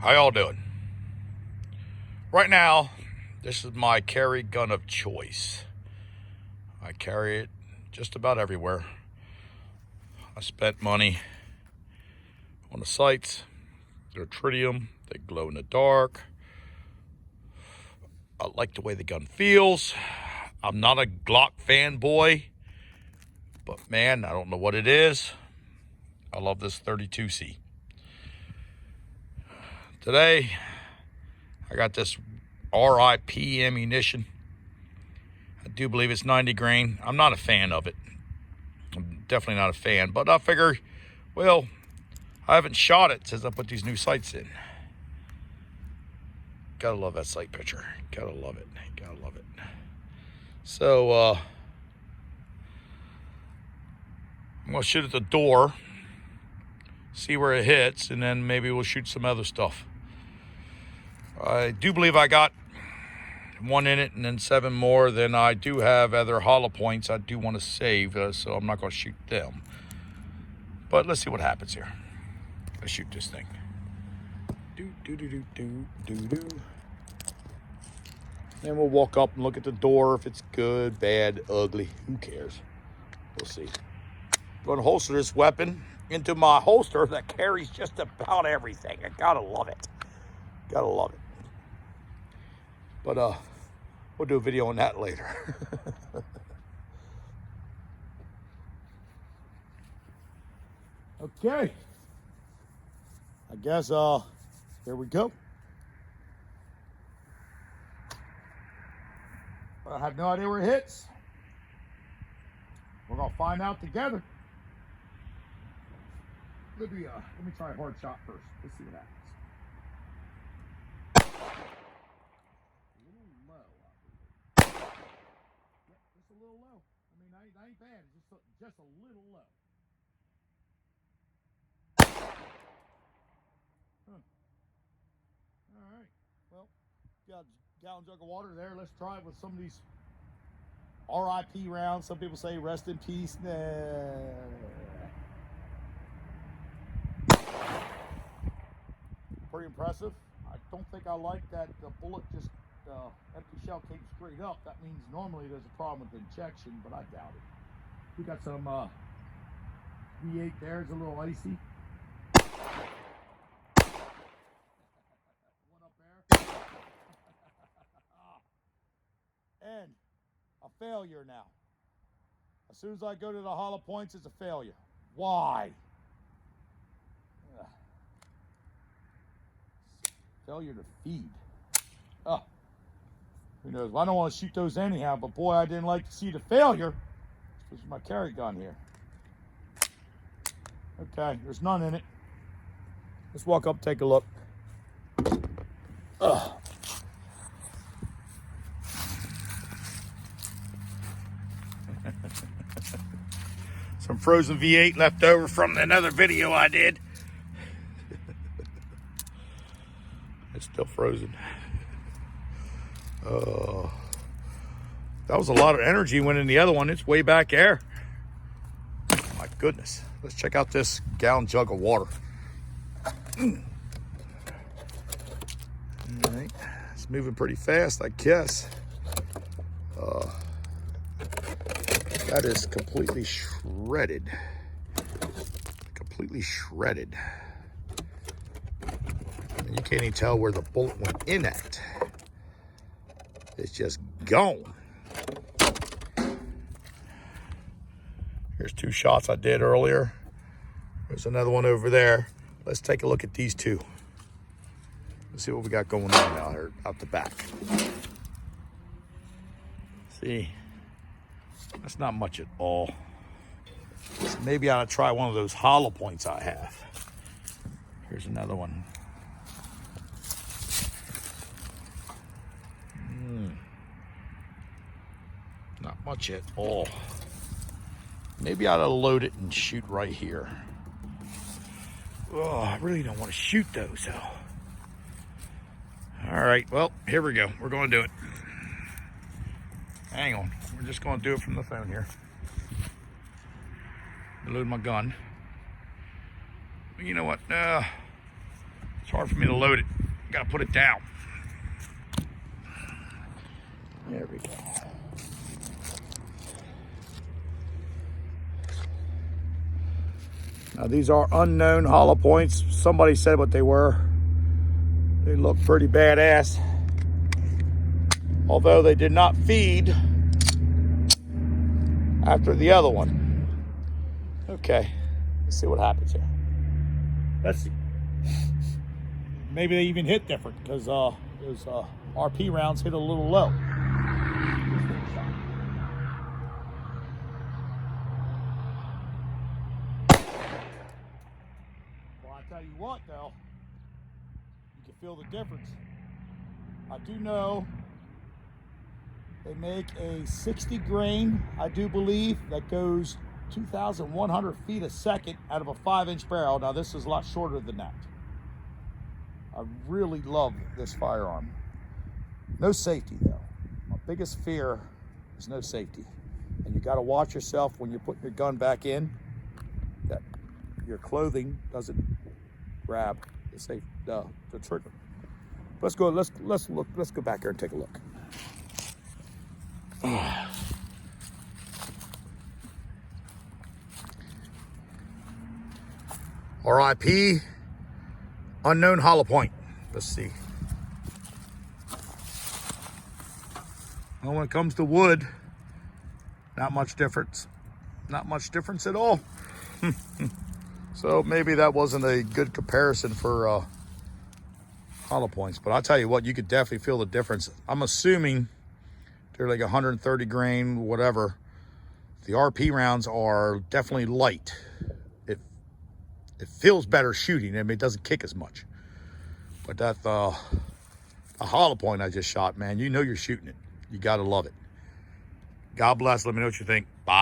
How y'all doing? Right now, this is my carry gun of choice. I carry it just about everywhere. I spent money on the sights. They're tritium, they glow in the dark. I like the way the gun feels. I'm not a Glock fanboy, but man, I don't know what it is. I love this 32C. Today, I got this R.I.P ammunition. I do believe it's 90 grain. I'm not a fan of it. I'm definitely not a fan, but I figure, well, I haven't shot it since I put these new sights in. Gotta love that sight picture. Gotta love it. Gotta love it. So, I'm gonna shoot at the door, see where it hits, and then maybe we'll shoot some other stuff. I do believe I got one in it and then 7 more. Then I do have other hollow points I do want to save, so I'm not going to shoot them. But let's see what happens here. Let's shoot this thing. Then we'll walk up and look at the door. If it's good, bad, ugly, who cares? We'll see. I'm going to holster this weapon into my holster that carries just about everything. I gotta love it. Gotta love it. But we'll do a video on that later. Okay. I guess here we go. I have no idea where it hits. We're gonna find out together. Let me try a hard shot first. Let's see what happens. A little low. I mean, I ain't bad. Just a little low. Huh. All right. Well, got a gallon jug of water there. Let's try it with some of these R.I.P rounds. Some people say rest in peace. Nah. Pretty impressive. I don't think I like that the bullet just empty shell came straight up. That means normally there's a problem with injection, but I doubt it. We got some V8 there. It's a little icy. One up there. And a failure now. As soon as I go to the hollow points, it's a failure. Why? Failure to feed. Oh. Who knows? Well, I don't want to shoot those anyhow, but boy, I didn't like to see the failure. This is my carry gun here. Okay, there's none in it. Let's walk up, take a look. Ugh. Some frozen V8 left over from another video I did. It's still frozen. That was a lot of energy went in the other one. It's way back there. My goodness. Let's check out this gallon jug of water. All right. It's moving pretty fast, I guess. That is completely shredded. Completely shredded. And you can't even tell where the bullet went in at. It's just gone. Here's 2 shots I did earlier. There's another one over there. Let's take a look at these 2. Let's see what we got going on out here, out the back. See, that's not much at all. So maybe I ought to try one of those hollow points I have. Here's another one. Not much at all. Maybe I ought to load it and shoot right here. Oh, I really don't want to shoot those though. All right, well, here we go. We're going to do it. Hang on. We're just going to do it from the phone here. Load my gun. You know what? It's hard for me to load it. Got to put it down. There we go. Now these are unknown hollow points. Somebody said what they were. They look pretty badass. Although they did not feed after the other one. Okay, let's see what happens here. Let's see. Maybe they even hit different because those R.I.P rounds hit a little low. Well, I tell you what, though, you can feel the difference. I do know they make a 60 grain, I do believe, that goes 2,100 feet a second out of a 5-inch barrel. Now this is a lot shorter than that. I really love this firearm. No safety though. My biggest fear is no safety. And you gotta watch yourself when you put your gun back in, that your clothing doesn't grab the trigger. Let's go back here and take a look. R.I.P. Unknown hollow point. Let's see. Well, when it comes to wood, not much difference. Not much difference at all. So maybe that wasn't a good comparison for hollow points. But I'll tell you what, you could definitely feel the difference. I'm assuming they're like 130 grain, whatever. The R.I.P rounds are definitely light. It feels better shooting. I mean, it doesn't kick as much. But that a hollow point I just shot, man, you know you're shooting it. You gotta love it. God bless. Let me know what you think. Bye.